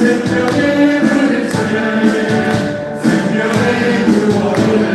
생명의 물을 찾아 생명의 구원을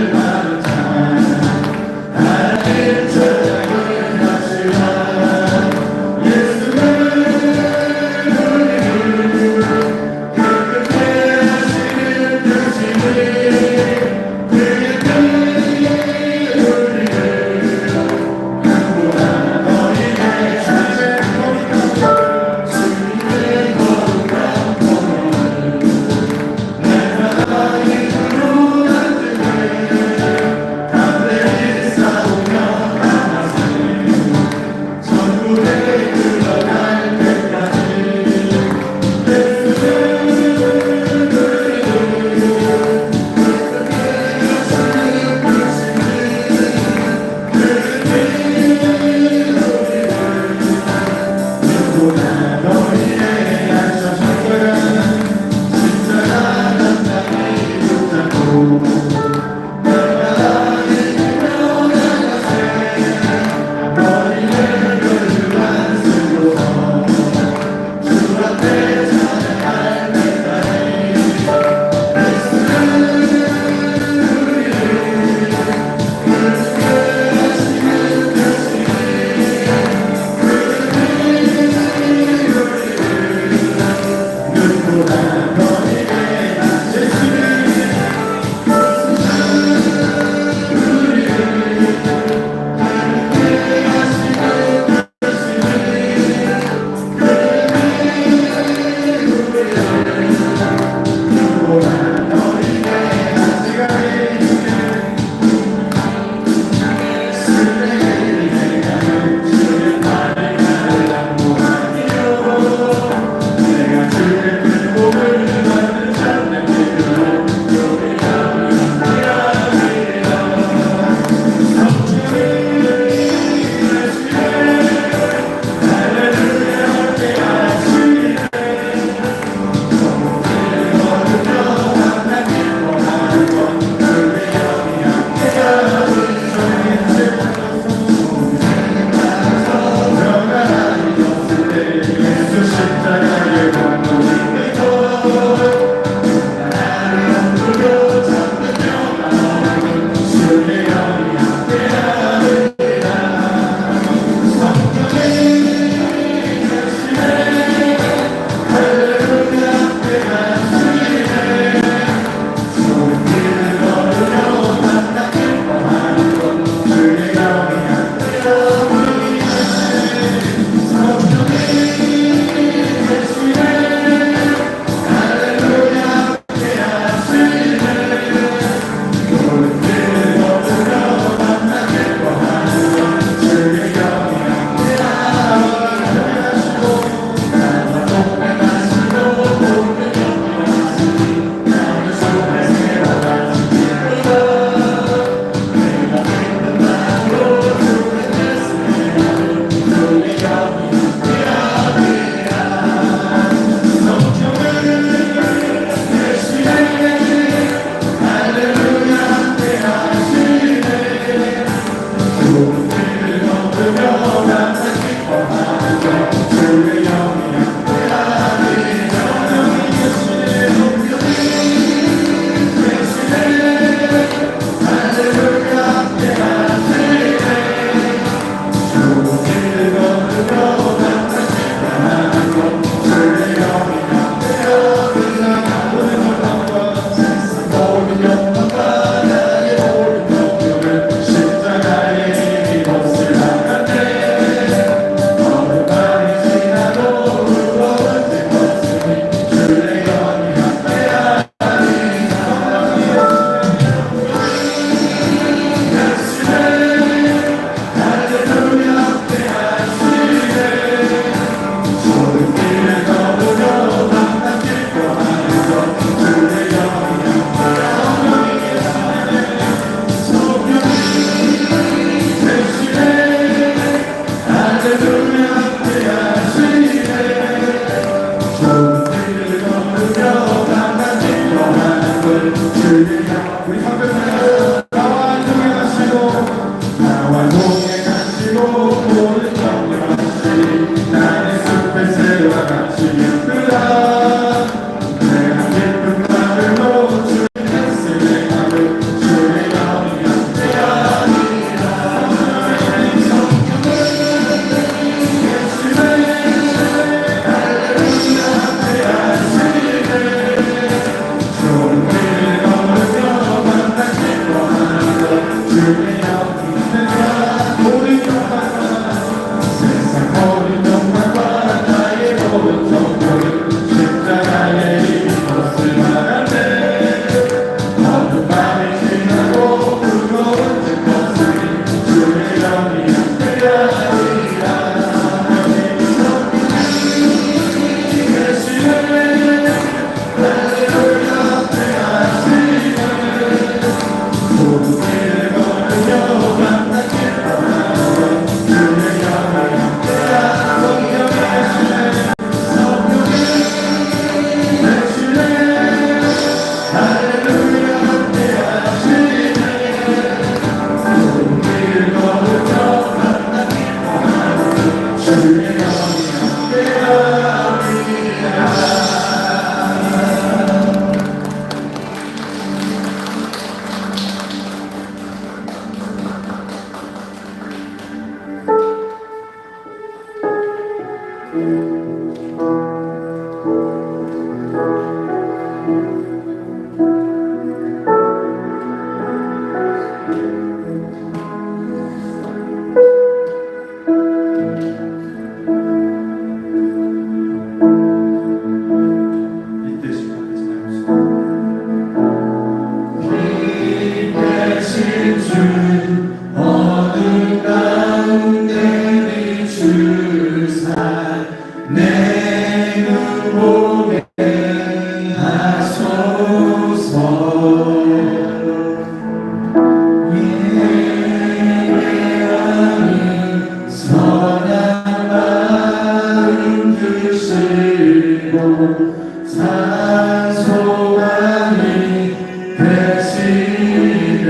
산소만이 되시네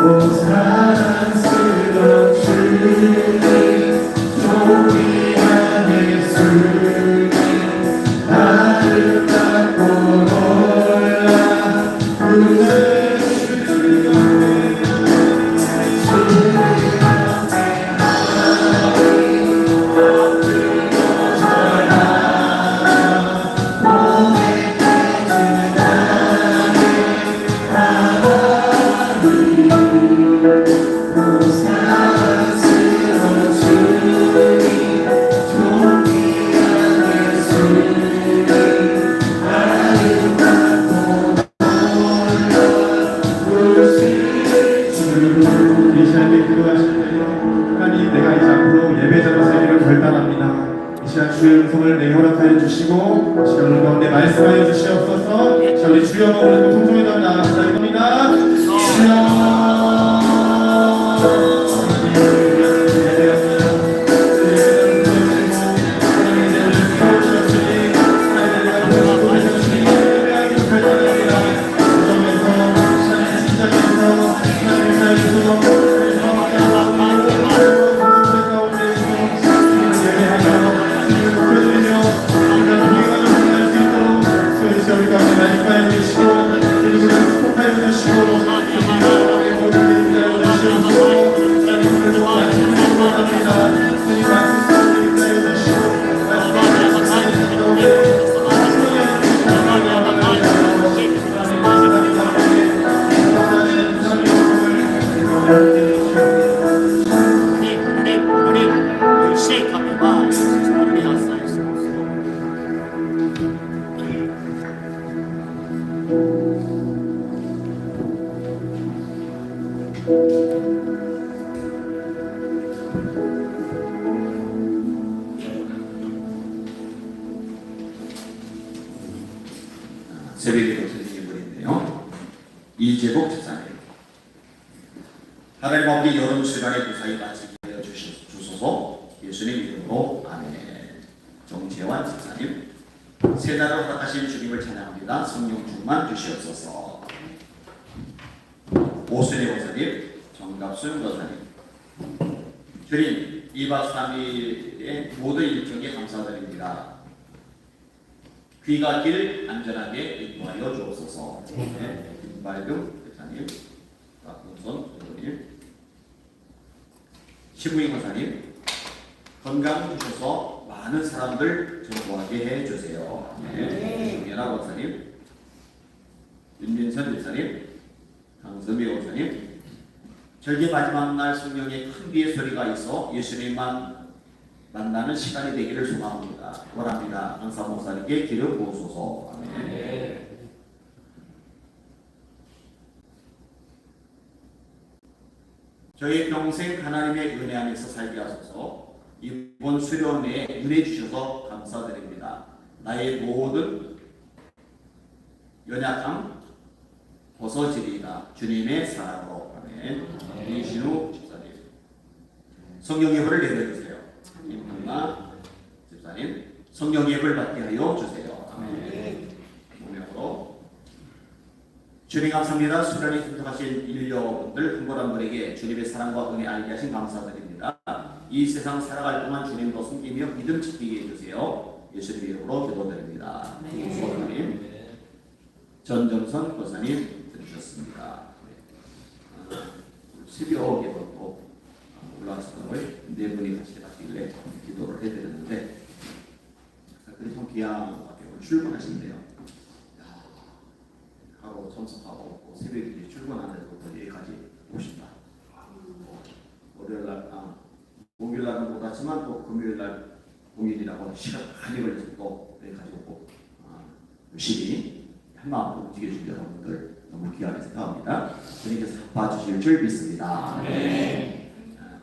사랑스러운 주님 존귀한 예수님 나를 갖고 놀라 주의 음성을 내 허락하여 주시고 시간 가운데 말씀하여 주시옵소서. 우리 주여 오늘 통성에 담아 나아갑니다. 주여 새벽에 드리는 분인데요. 이재복 집사님, 하나님 아버지 여름 시간에 무사히 마치게 하여 주소서. 예수님 이름으로 아멘. 정재환 집사님, 새 날을 허락하신 주님을 찬양합니다. 성령 충만 주시옵소서. 오순희 권사님, 정갑순 권사님, 주님 2박 3일의 모든 일정에 감사드립니다. 귀가 길 안전하게 인도하여 주옵소서. 김발경 대사님, 박문선 의원님, 시부인 권사님, 건강 주셔서 많은 사람들 전도하게 해주세요. 연하 권사님, 윤민선 대사님, 강선미 권사님, 절기 마지막 날 성령의 큰 비의 소리가 있어 예수님만 만나는 시간이 되기를 소망합니다. 원합니다. 강사 목사님께 기름 부으소서. 아멘. 저희 평생 하나님의 은혜 안에서 살게 하소서. 이번 수련회에 은혜 주셔서 감사드립니다. 나의 모든 연약함 벗어지리다. 주님의 사랑으로. 아멘. 이신우 집사님, 성령 예배를 내려주세요. 임훈나 집사님, 성령 예배를 받게 하여 주세요. 아멘. 몸으로 주님 감사합니다. 수련에 참석하신 인류분들 한 분 한 분에게 주님의 사랑과 은혜 알게 하신 감사드립니다. 이 세상 살아갈 동안 주님도 숨기며 믿음 지키게 해주세요. 예수님 이름으로 기도드립니다. 소장님, 전정선 권사님 들으셨습니다. 12억에도 또 올라왔었던 거예요. 네 분이 같이 갔길래 기도를 해드렸는데, 그들이 참 귀한 것 같아요. 출근하신대요. 하루 참석하고 새벽에 출근하는데부터 여기까지 오신다. 월요일날, 목요일날은 못하지만 또 금요일날 공연이라고 시간 많이 걸려서 또 여기까지 오고 열심히 한 마음으로 움직여주신 여러분들 너무 귀하게 생각합니다. 주님께서 봐주실 줄 믿습니다. 네.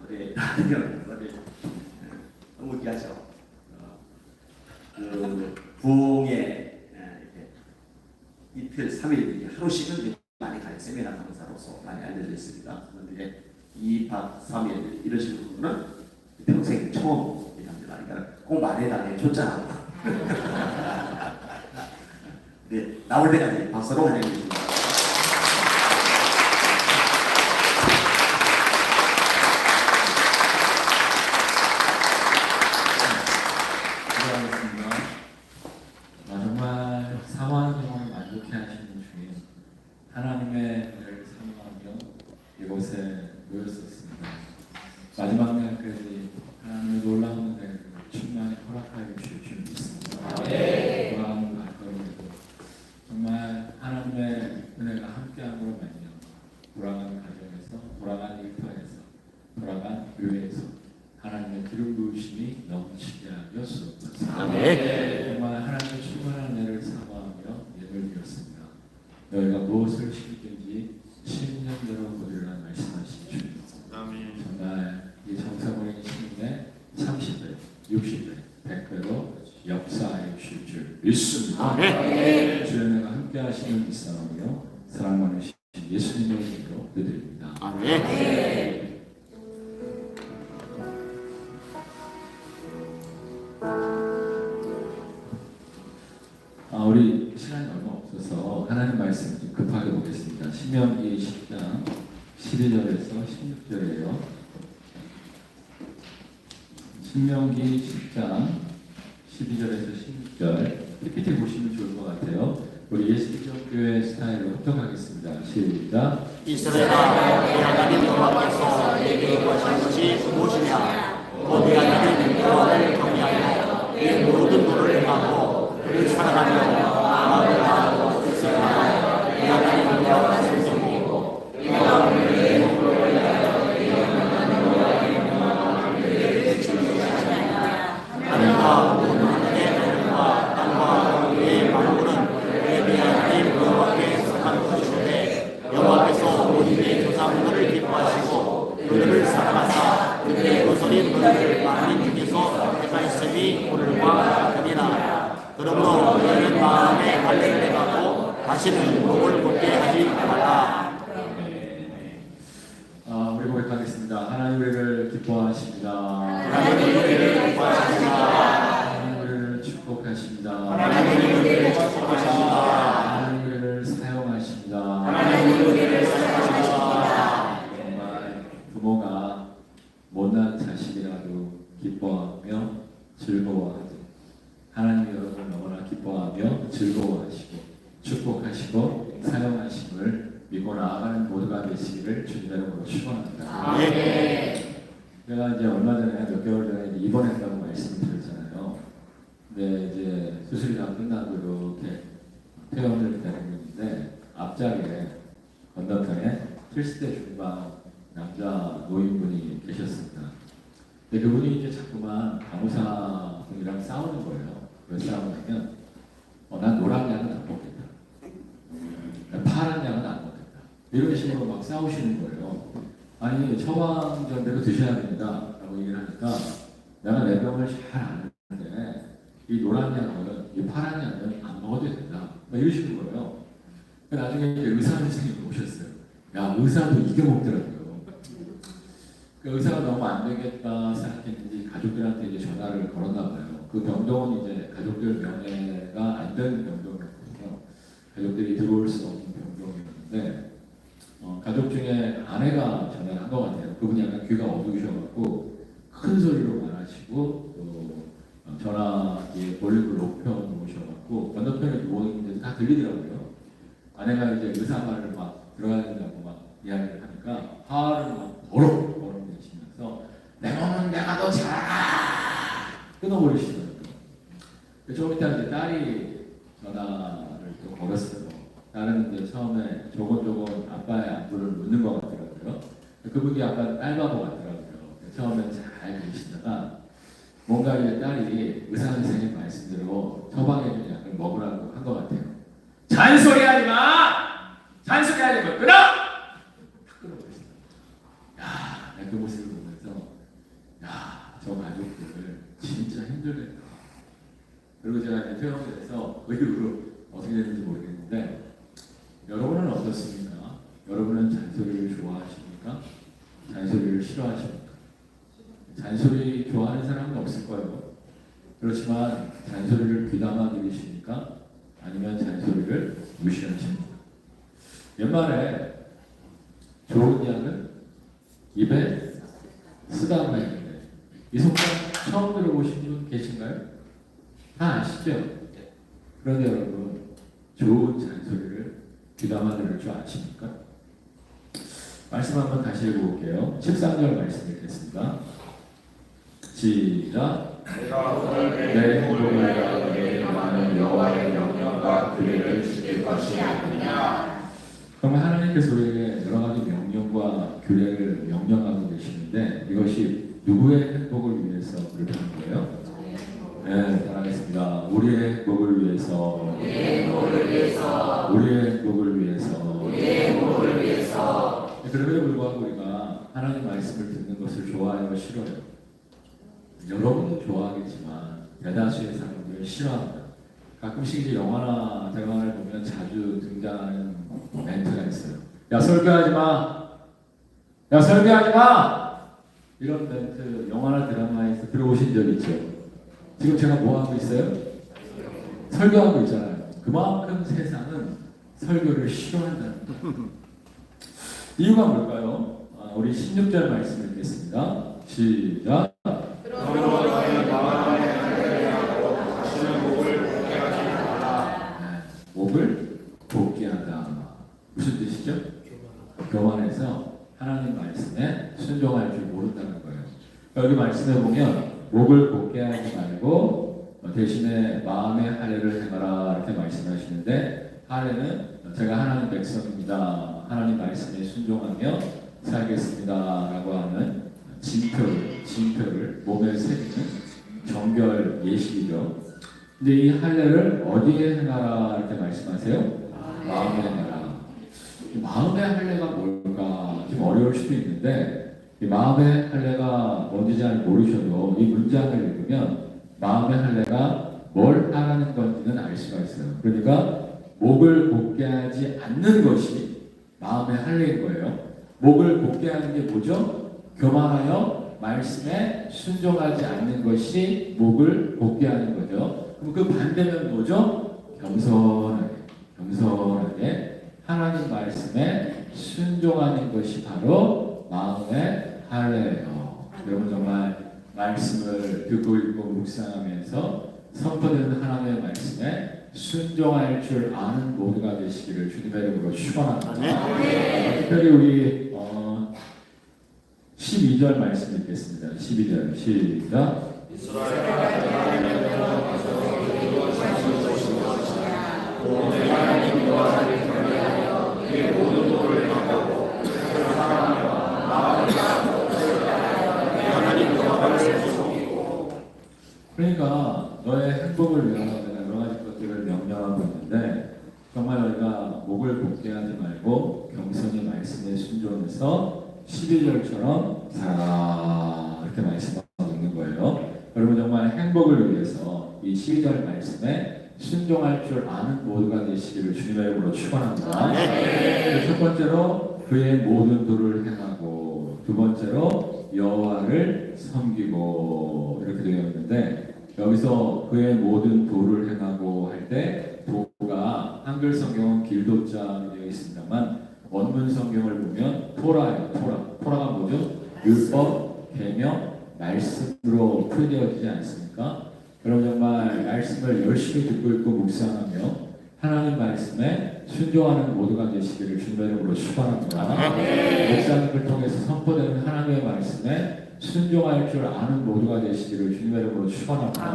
우리 너무 귀하죠. 부흥에 이틀, 3일 하루씩은 많이 갈 세미나 강사로서 많이 알려져 있습니다. 그런데 2박 3일 이러실 분은 평생 처음 합니다. 그러니까 꼭 말해달래 줬잖아. 네, 나올 때까지 박수로 환영해 주십니다. 모였었습니다. 마지막 날까지 하나님의 놀라운 은혜를 충만히 허락하여 주실 줄 믿습니다. 돌아가는 발걸음에도 정말 하나님의 은혜가 함께함으로 말미암아 돌아가는 가정에서, 돌아가는 일터에서, 돌아가는 교회에서 하나님의 기름 부으심이 넘치게 하여 주옵소서. 정말 하나님의 충만한 은혜를 사모하며 예를 드렸습니다. 너희가 무엇을 심든지 10년대로 거두리라 말씀하신 주님. 정말 이 정사모님 심음에 30배, 60배, 100배로 역사하여 주실 줄 믿습니다. 주의 은혜가 함께 하시는 믿사오며 사랑 많으신 예수님의 이름으로 드립니다. 우리 시간이 얼마 없어서 하나님 말씀 좀 급하게 보겠습니다. 신명기 10장 12절에서 16절이에요. 신명기 10장 12절에서 16절 PPT 보시면 좋을 것 같아요. 우리 예수교회 스타일로 합독하겠습니다. 시작. 이스라엘아, 네 하나님 여호와께서 내게 거하신 것이 무엇이냐? 곧 네 하나님 여호와를 경외하여 네 모든 도를 행하고 그를 사랑하며 마음을 다하고 뜻을 다하여 네 하나님 여호와를 섬기고 네 마음을 내 몸으로 위하여 네 영원한 여호와의 명령을 지키는 것이냐? 하나님과 모든 하늘의 하늘과 땅과 네 만물은 네 하나님 여호와께 속한 것이오되 여호와께서 우리의 조상들을 기뻐하시고 그들을 사랑하사 그들의 거스린 그들을 만민 중에서 택하였음이 오늘과 같으니라. 그러므로 너희는 마음에 갈래를 내가고 다시는 목을 굳게 하지 말라. 우리 고백하겠습니다. 하나님 우리를 기뻐하십니다. 하나님 우리를 기뻐하십니다. 하나님 우리를 축복하십니다. 하나님 우리를 축복하십니다. 하나님 우리를 사용하십니다. 하나님 우리를 사랑하십니다. 정말 부모가 못난 자식이라도 기뻐하며 즐거워하듯 하나님 여러분을 너무나 기뻐하며 즐거워하시고 축복하시고 사용하심을 믿고 나아가는 모두가 되시기를 주님의 이름으로 축원합니다. 제가 이제 얼마 전에 몇 개월 전에 입원했다고 말씀드렸잖아요. 근데 이제 수술이 다 끝나고 이렇게 퇴원을 되는 앞자리에 건너편에 70대 중반 남자 노인분이 계셨습니다. 근데 그분이 이제 자꾸만 간호사분이랑 싸우는 거예요. 왜 싸우냐면 난 노란 약은 안 먹겠다. 파란 약은 안 먹겠다. 이런 식으로 막 싸우시는 거예요. 아니 처방전대로 드셔야 됩니다. 라고 얘기를 하니까 내가 내 병을 잘 아는데 이 노란 약은 이 파란 약은 안 먹어도 된다. 막 이러시는 거예요. 나중에 이제 의사 선생님이 오셨어요. 야 의사도 이겨 먹더라고요. 그 의사가 너무 안 되겠다 생각했는지 가족들한테 이제 전화를 걸었나 봐요. 그 병동은 이제 가족들 명예가 안 되는 병동이었거든요. 가족들이 들어올 수 없는 병동이었는데 가족 중에 아내가 전화를 한 것 같아요. 그분이 약간 귀가 어두우셔갖고 큰 소리로 말하시고 또 전화기에 볼륨을 높여 놓으셔갖고 건너편에 누워 있는데 다 들리더라고요. 아내가 이제 의사 말을 막 들어야 된다고 막 이야기를 하니까 화를 막 버럭 내시면서 내 몸은 내가 더 잘 알아 끊어버리시더라고요. 좀 이따 이제 딸이 전화를 또 걸었어요. 딸은 이제 처음에 조곤조곤 아빠의 안부를 묻는 것 같더라고요. 그분이 약간 딸바보 같더라고요. 처음엔 잘 들으시다가 뭔가 이제 딸이 의사 선생님 말씀대로 처방해준 약을 먹으라고 한 것 같아요. 잔소리하지 마! 잔소리하지 마! 끊어! 탁 끊어버렸어요. 야, 그 모습을 보면서 야, 저 가족들 진짜 힘들겠다. 그리고 제가 이제 퇴원이 돼서 그 이후로 어떻게 됐는지 모르겠는데 여러분은 어떻습니까? 여러분은 잔소리를 좋아하십니까? 잔소리를 싫어하십니까? 잔소리 좋아하는 사람은 없을 거예요. 그렇지만 잔소리를 귀담아 들으십니까? 아니면 잔소리를 무시하십니까? 옛말에 좋은 약은 입에 쓰다 말인데 이 속담 처음 들어보신 분 계신가요? 다 아시죠? 그런데 여러분 좋은 잔소리를 귀담아 들을 줄 아십니까? 말씀 한번 다시 읽어볼게요. 13절 말씀 읽겠습니다. 시작. 내 행복을 위하여 나는 여호와의 명령과 규례를 지킬 것이 아니냐. 그러면 하나님께서 우리에게 여러 가지 명령과 규례를 명령하고 계시는데 이것이 누구의 행복을 위해서 그렇게 하는 거예요? 네, 따라하겠습니다. 우리의 행복을 위해서, 우리의 행복을 위해서, 우리의 행복을 위해서, 우리의 행복을 위해서. 그럼에도 불구하고 우리가 하나님 말씀을 듣는 것을 좋아해요, 싫어요? 여러분도 좋아하겠지만 대다수의 사람들은 싫어합니다. 가끔씩 이제 영화나 드라마를 보면 자주 등장하는 멘트가 있어요. 야, 설교하지 마. 야, 설교하지 마. 이런 멘트 영화나 드라마에서 들어보신 적 있죠? 지금 제가 뭐 하고 있어요? 설교하고 있잖아요. 그만큼 세상은 설교를 싫어한다는 거예요. 이유가 뭘까요? 우리 16절 말씀 읽겠습니다. 시작. 목을 곱게 하다. 무슨 뜻이죠? 교만해서 하나님 말씀에 순종할 줄 모른다는 거예요. 여기 말씀에 보면 목을 곱게 하지 말고 대신에 마음의 할례를 행하라 이렇게 말씀하시는데 할례는 제가 하나님 백성입니다. 하나님 말씀에 순종하며 살겠습니다 라고 하는 징표를 몸에 새기는 정결 예식이죠. 근데 이 할례를 어디에 행하라 이렇게 말씀하세요? 마음에 행하라. 이 마음의 할례가 뭘까 좀 어려울 수도 있는데 이 마음의 할례가 뭔지 잘 모르셔도 이 문장을 읽으면 마음의 할례가 뭘 하라는 건지는 알 수가 있어요. 그러니까 목을 곱게 하지 않는 것이 마음의 할례인 거예요. 목을 곱게 하는 게 뭐죠? 교만하여 말씀에 순종하지 않는 것이 목을 곱게 하는 거죠. 그럼 그 반대면 뭐죠? 겸손하게 하나님 말씀에 순종하는 것이 바로 마음의 할례예요. 여러분 정말 말씀을 듣고 읽고 묵상하면서 선포되는 하나님의 말씀에 순종할 줄 아는 모두가 되시기를 주님의 이름으로 축원합니다. 특별히 우리 12절 말씀 읽겠습니다. 12절 시작. 그러니까 너의 행복을 위하여 내가 여러 가지 것들을 명령하고 있는데 정말 너희가 목을 곱게 하지 말고 겸손히 말씀에 순종해서 12절처럼 살아라 이렇게 말씀하고 있는 거예요. 여러분 정말 행복을 위해서 이 12절 말씀에 순종할 줄 아는 모두가 되시기를 주님의 이름으로 축원합니다. 첫 번째로 그의 모든 도를 행하고 두 번째로 여호와를 섬기고 이렇게 되어 있는데 여기서 그의 모든 도를 행하고 할 때 도가 한글 성경은 길도자 되어 있습니다만 원문 성경을 보면 토라예요. 토라가 뭐죠? 율법, 계명, 말씀으로 풀이되어지지 않습니까? 여러분 정말 말씀을 열심히 듣고 있고 묵상하며 하나님 말씀에 순종하는 모두가 되시기를 주님의 이름으로 축원합니다. 묵상을 통해서 선포되는 하나님의 말씀에 순종할 줄 아는 모두가 되시기를 주님의 이름으로 축원합니다.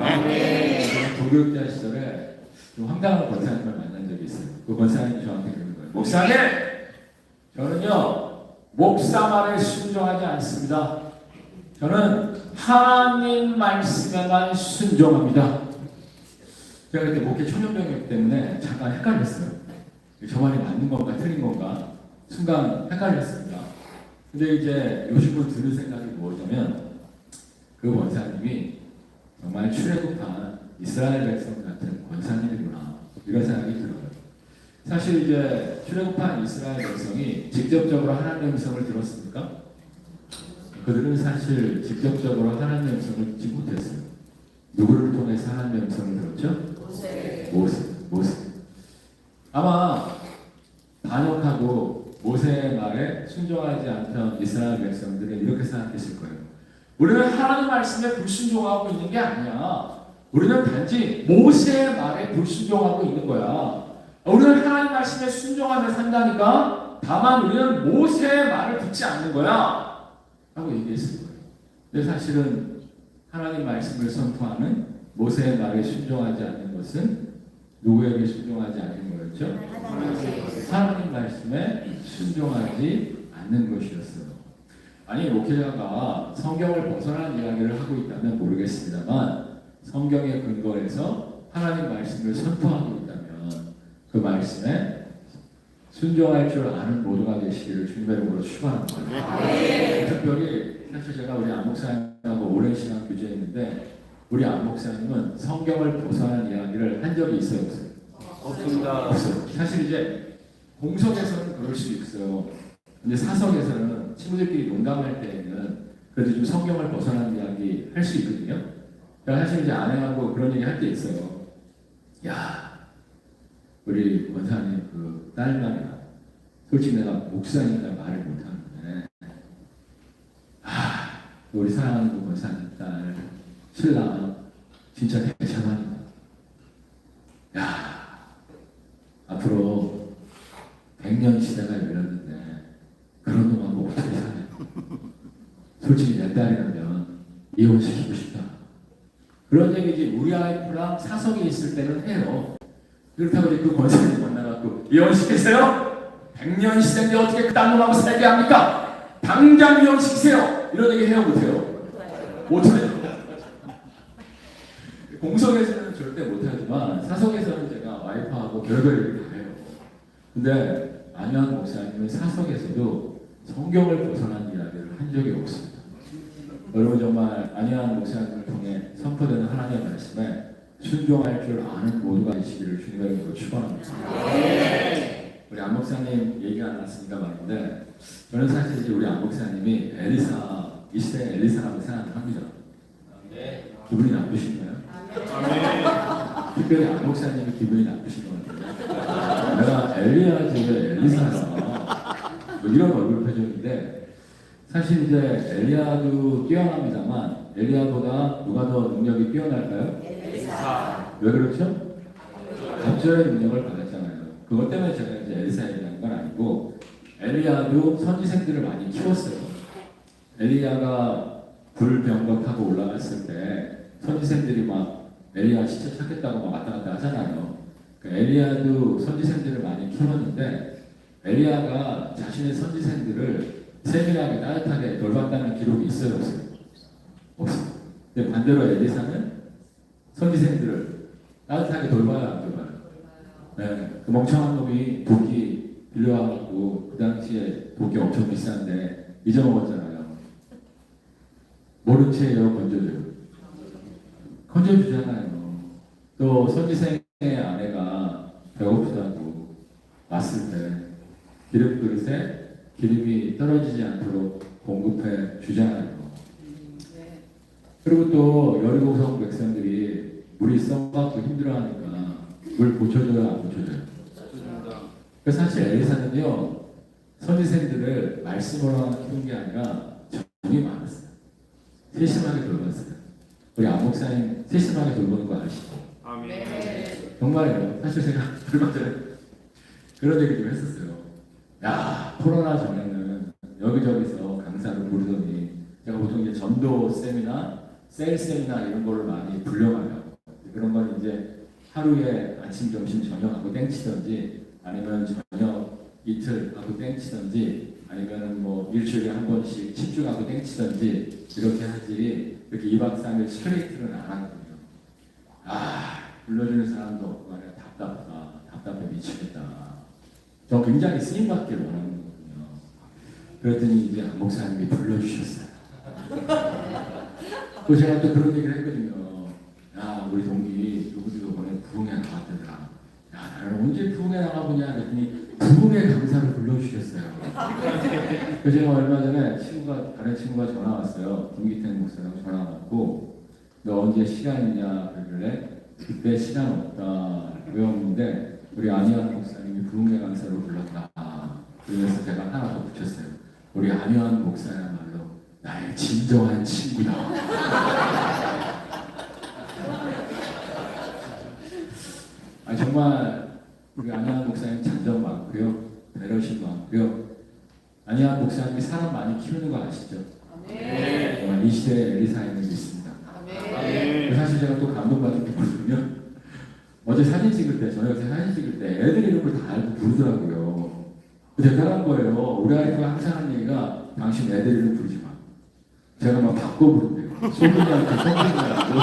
도교육자 시절에 좀 황당한 권사님을 만난 적이 있어요. 그 권사님이 저한테 그러는 거예요. 목사님! 저는요 목사 말에 순종하지 않습니다. 저는 하나님 말씀에만 순종합니다. 제가 그때 목회 초년병이기 때문에 잠깐 헷갈렸어요. 저 말이 맞는 건가 틀린 건가 순간 헷갈렸습니다. 근데 이제 요즘은 드는 생각이 뭐냐면 그 권사님이 정말 출애굽한 이스라엘 백성 같은 권사님이구나 이런 생각이 들어요. 사실 이제 출애굽한 이스라엘 백성이 직접적으로 하나님의 음성을 들었습니까? 그들은 사실 직접적으로 하나님의 음성을 듣지 못했어요. 누구를 통해서 하나님의 음성을 들었죠? 모세. 아마 반역하고 모세의 말에 순종하지 않던 이스라엘 백성들은 이렇게 생각했을 거예요. 우리는 하나님 말씀에 불순종하고 있는 게 아니야. 우리는 단지 모세의 말에 불순종하고 있는 거야. 우리는 하나님 말씀에 순종하며 산다니까 다만 우리는 모세의 말을 듣지 않는 거야 라고 얘기했을 거예요. 근데 사실은 하나님 말씀을 선포하는 모세의 말에 순종하지 않는 것은 누구에게 순종하지 않는 거였죠? 하나님 말씀에 순종하지 않는 것이었어요. 아니 목회자가 성경을 벗어난 이야기를 하고 있다면 모르겠습니다만 성경의 근거에서 하나님 말씀을 선포하고 있다면 그 말씀에 순종할 줄 아는 모두가 되시기를 주님의 이름으로 축원합니다. 특별히 사실 제가 우리 안 목사님하고 오랜 시간 교제했는데 우리 안 목사님은 성경을 벗어난 이야기를 한 적이 있어요, 없어요? 없습니다. 없어요. 사실 이제 공석에서는 그럴 수 있어요. 근데 사석에서는 친구들끼리 농담할 때에는 그래도 좀 성경을 벗어난 이야기 할 수 있거든요. 그러니까 사실 이제 아내하고 그런 얘기 할 때 있어요. 야, 우리 원사님 그 딸만이야. 솔직히 내가 목사니까 말을 못하는데, 우리 사랑하는 그 원사님 딸 신랑 진짜 대차반이다. 야, 앞으로 100년 시대가 열렸는데 그런 놈하고 어떻게 사냐. 솔직히 내 딸이라면 이혼시키고 싶다. 그런 얘기지. 우리 와이프랑 사석에 있을 때는 해요. 그렇다고 이제 그 권사님 만나갖고 이혼시키세요? 100년 시대인데 어떻게 그딴 놈하고 살게 합니까? 당장 이혼시키세요! 이런 얘기 해요, 못해요? 못해요. 공석에서는 절대 못하지만 사석에서는 제가 와이프하고 별별 얘기를 다 해요. 근데 안현 목사님은 사석에서도 성경을 벗어난 이야기를 한 적이 없습니다. 여러분 정말 안현 목사님을 통해 선포되는 하나님의 말씀에 순종할 줄 아는 모두가 되시기를 주님의 이름으로 축원합니다. 우리 안 목사님 얘기가 나왔으니까 말인데 저는 사실 이제 우리 안 목사님이 엘리사 이 시대의 엘리사라고 생각을 합니다. 기분이 나쁘신가요? 특별히 안 목사님이 기분이 나쁘신 것 같아요. 내가 엘리야 집에 엘리사라 뭐 이런 얼굴 표정인데 사실 이제 엘리야도 뛰어납니다만 엘리야보다 누가 더 능력이 뛰어날까요? 엘리사. 왜 그렇죠? 갑절의 능력을 받았잖아요. 그것 때문에 제가 이제 엘리사 얘기하는 건 아니고 엘리야도 선지생들을 많이 키웠어요. 엘리야가 불병거하고 올라갔을 때 선지생들이 막 엘리야 시체 찾겠다고 막 왔다 갔다 하잖아요. 그러니까 엘리야도 선지생들을 많이 키웠는데 엘리야가 자신의 선지생들을 세밀하게 따뜻하게 돌봤다는 기록이 있어요, 없어요? 없어요. 근데 반대로 엘리사는 선지생들을 따뜻하게 돌봐야 안 돌봐요. 네, 그 멍청한 놈이 도끼 빌려와갖고 그 당시에 도끼 엄청 비싼데 잊어먹었잖아요. 모른 채 여 건져줘요. 건져주잖아요. 또 선지생의 아내가 배고프다고 왔을 때 기름 그릇에 기름이 떨어지지 않도록 공급해 주잖아요. 그리고 또 여리고성 백성들이 물이 썩갖고 힘들어하니까 물 보쳐줘요, 안 보쳐줘요? 그래서 사실 엘리사는요 선지생들을 말씀으로만 키운 게 아니라 정이 많았어요. 세심하게 돌봤어요. 우리 안 목사님 세심하게 돌보는 거 아시죠? 아멘. 정말이에요. 사실 제가 얼마 전에 그런 얘기 좀 했었어요. 야, 코로나 전에는 여기저기서 강사를 부르더니 제가 보통 이제 전도 세미나, 셀 세미나 이런 거를 많이 불려가요. 그런 건 이제 하루에 아침, 점심, 저녁하고 땡치든지 아니면 저녁 이틀 하고 땡치든지 아니면 뭐 일주일에 한 번씩 집중하고 땡치든지 이렇게 하지 이렇게 2박 3일 스트레이트는 안 하거든요. 불러주는 사람도 없고 말이야 답답해 미치겠다. 저 굉장히 쓰임받기를 원하는 거거든요. 그랬더니 이제 안 목사님이 불러주셨어요. 또 제가 또 그런 얘기를 했거든요. 야, 우리 동기 누구도 이번에 부흥회 나왔더라. 야, 나는 언제 부흥회 나가보냐 그랬더니 부흥회 강사를 불러주셨어요. 그래서 제가 얼마 전에 다른 친구가 전화 왔어요. 김기태 목사님 전화 왔고 너 언제 시간 있냐 그러길래 그때 시간 없다 외웠는데 우리 안희환 목사님이 부흥회 강사로 불렀다. 그래서 제가 하나 더 붙였어요. 우리 안희환 목사야말로 나의 진정한 친구다. 정말 우리 안희환 목사님 잔정 많고요. 배려심 많고요. 안희환 목사님이 사람 많이 키우는 거 아시죠? 네. 이 시대에 엘리사임을 믿습니다. 사실 제가 또 감동받은 게 뭐냐면 어제 사진 찍을 때, 저녁에 사진 찍을 때 애들 이름을 다 알고 부르더라고요. 대단한 거예요. 우리 아이가 항상 하는 얘기가 당신 애들 이름 부르지 마. 제가 막 바꿔 부른대요. 소문이한테 성분이라고.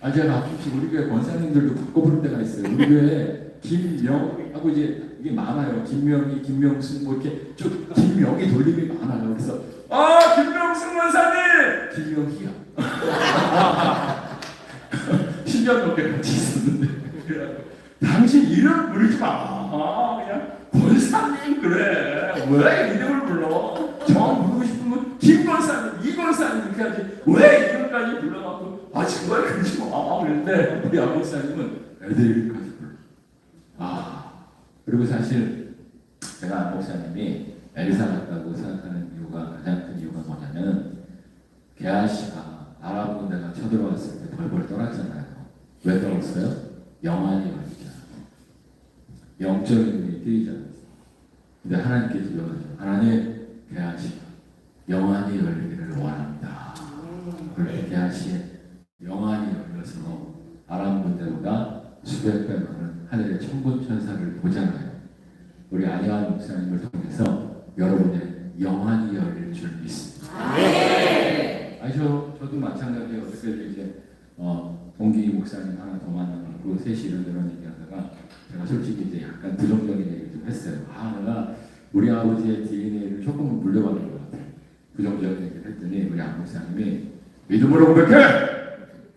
아, 제가 가끔씩 우리 교회 권사님들도 바꿔 부를 때가 있어요. 우리 교회 김명하고 이제 이게 많아요. 김명희, 김명순 뭐 이렇게 좀 김명희 돌림이 많아요. 그래서 김명순 권사님! 김명희야. 10년 넘게 같이 있었는데 당신 이름 부르지 마. 그냥 권사님 그래. 왜 이름을 불러? 정 부르고 싶으면 김 권사님, 이 권사님 이렇게 하지. 왜 이름까지 불러갖고 정말 그러지 마. 그랬는데 우리 안 목사님은 애들 이름까지 불러. 그리고 사실 제가 안 목사님이 엘리사 같다고 생각하는 이유가 가장 큰 이유가 뭐냐면 게하시가 아람 군대가 쳐들어왔을 때 벌벌 떨었잖아요. 왜 떨었어요? 영안이 열리잖아요. 영적인 눈이 뜨이잖아요. 근데 하나님께서 이러죠. 하나님, 게하시가 영안이 열리기를 원합니다. 그렇게 게하시의 영안이 열려서 아람 군대보다 수백 배 많은 하늘의 천군 천사를 보잖아요. 우리 안희환 목사님을 통해서 여러분의 영안이 열릴 줄 믿습니다. 네. 저도 마찬가지예요. 그래서 이제 동기 목사님 하나 더 만나고 셋이 이런저런 얘기하다가 제가 솔직히 이제 약간 부정적인 얘기를 좀 했어요. 내가 우리 아버지의 DNA를 조금 물려받은 것 같아요. 부정적인 얘기를 했더니 우리 안 목사님이 믿음으로 고백해!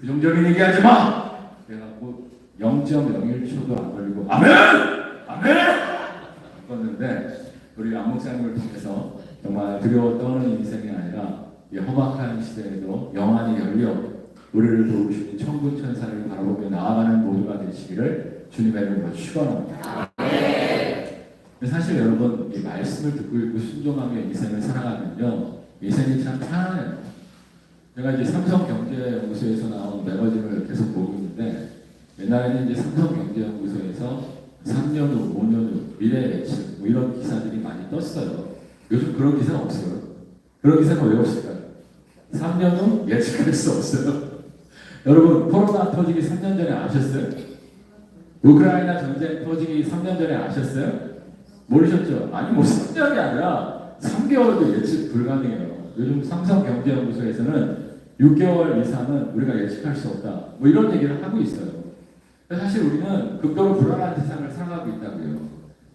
부정적인 얘기하지 마! 그래갖고 0.01초도 안 걸리고 아멘! 아멘! 바꿨는데 우리 안 목사님을 통해서 정말 두려워 떠는 인생이 아니라 이 험악한 시대에도 영안이 열려 우리를 도우시는 천군 천사를 바라보며 나아가는 모두가 되시기를 주님의 이름으로 축원합니다. 사실 여러분 이 말씀을 듣고 있고 순종하며 인생을 살아가면요 인생이 참 편안해요. 제가 이제 삼성경제연구소에서 나온 매거진을 계속 보고 있는데 옛날에는 이제 삼성경제연구소에서 3년 후, 5년 후 미래 예측 뭐 이런 기사들이 많이 떴어요. 요즘 그런 기사 없어요. 그런 기사가 왜 없을까요? 3년 후 예측할 수 없어요. 여러분 코로나 터지기 3년 전에 아셨어요? 우크라이나 전쟁 터지기 3년 전에 아셨어요? 모르셨죠? 아니 뭐 3년이 아니라 3개월도 예측 불가능해요. 요즘 삼성경제연구소에서는 6개월 이상은 우리가 예측할 수 없다. 뭐 이런 얘기를 하고 있어요. 사실 우리는 극도로 불안한 세상을 살아가고 있다고요.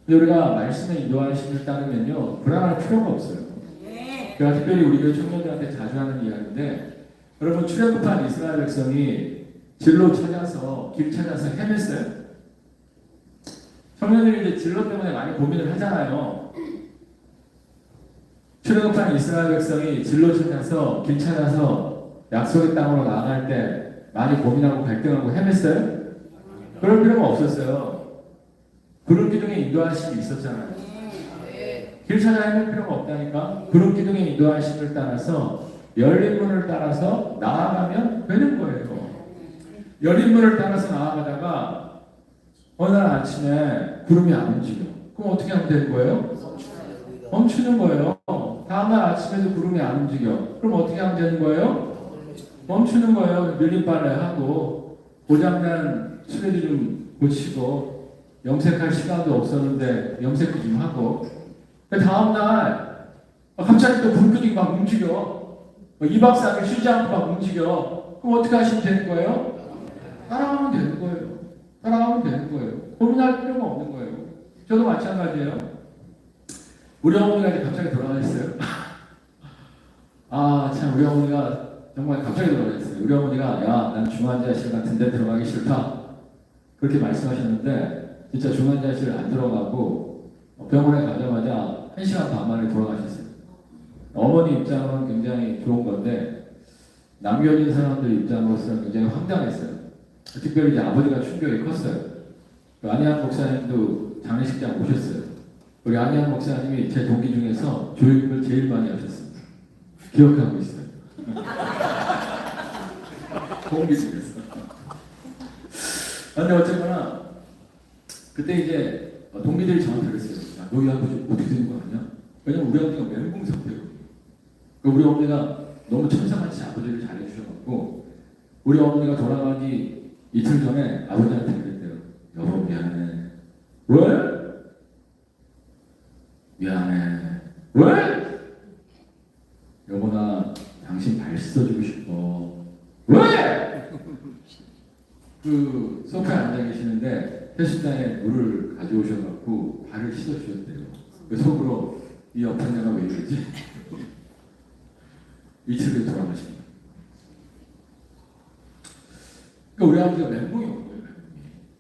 근데 우리가 말씀의 인도하심을 따르면요 불안할 필요가 없어요. 제가 특별히 우리 교회 청년들한테 자주 하는 이야기인데 여러분 출애굽한 이스라엘 백성이 진로 찾아서 길 찾아서 헤맸어요. 청년들이 이제 진로 때문에 많이 고민을 하잖아요. 출애굽한 이스라엘 백성이 진로 찾아서 길 찾아서 약속의 땅으로 나아갈 때 많이 고민하고 갈등하고 헤맸어요? 그럴 필요가 없었어요. 구름 기둥의 인도하심이 있었잖아요. 길 찾아 헤맬 필요가 없다니까. 구름 기둥의 인도하심을 따라서 열린 문을 따라서 나아가면 되는 거예요. 열린 문을 따라서 나아가다가 어느 날 아침에 구름이 안 움직여. 그럼 어떻게 하면 되는 거예요? 멈추는 거예요. 다음날 아침에도 구름이 안 움직여. 그럼 어떻게 하면 되는 거예요? 멈추는 거예요. 밀림빨래 하고 고장난 수레도 좀 고치고 염색할 시간도 없었는데 염색도 좀 하고 다음날 갑자기 또 불끈이 막 움직여 2박 3일 쉬지 않고 막 움직여. 그럼 어떻게 하시면 되는 거예요? 따라가면 되는 거예요. 따라가면 되는 거예요. 고민할 필요가 없는 거예요. 저도 마찬가지예요. 우리 어머니가 이제 갑자기 돌아가셨어요. 참 우리 어머니가 정말 갑자기 돌아가셨어요. 우리 어머니가 난 중환자실 같은 데 들어가기 싫다 그렇게 말씀하셨는데 진짜 중환자실 안 들어가고 병원에 가자마자 1시간 반 만에 돌아가셨어요. 어머니 입장으로는 굉장히 좋은 건데 남겨진 사람들 입장으로서는 굉장히 황당했어요. 특별히 이제 아버지가 충격이 컸어요. 안희환 목사님도 장례식장 오셨어요. 우리 안희환 목사님이 제 동기 중에서 조육을 제일 많이 하셨습니다. 기억하고 있어요. 동기 중에서. 근데 어쨌거나 그때 이제 동기들이 저한테 그랬어요. 야, 너희 아버지 어떻게 된 거 아니야? 왜냐면 우리 아버지가 멘붕 상태거든요. 우리 어머니가 너무 천사같이 아버지를 잘해주셔갖고 우리 어머니가 돌아가기 이틀 전에 아버지한테 그랬대요. 여보 미안해. 왜? 미안해. 왜? 여보 나 당신 발 씻어주고 싶어. 왜? 그 소파에 앉아 계시는데 세숫장에 물을 가져오셔갖고 발을 씻어주셨대요. 그 속으로 이 옆에 내가 왜 이러지? 이틀에 돌아가십니다. 그러니까 우리 아버지가 멘붕이 온 거예요.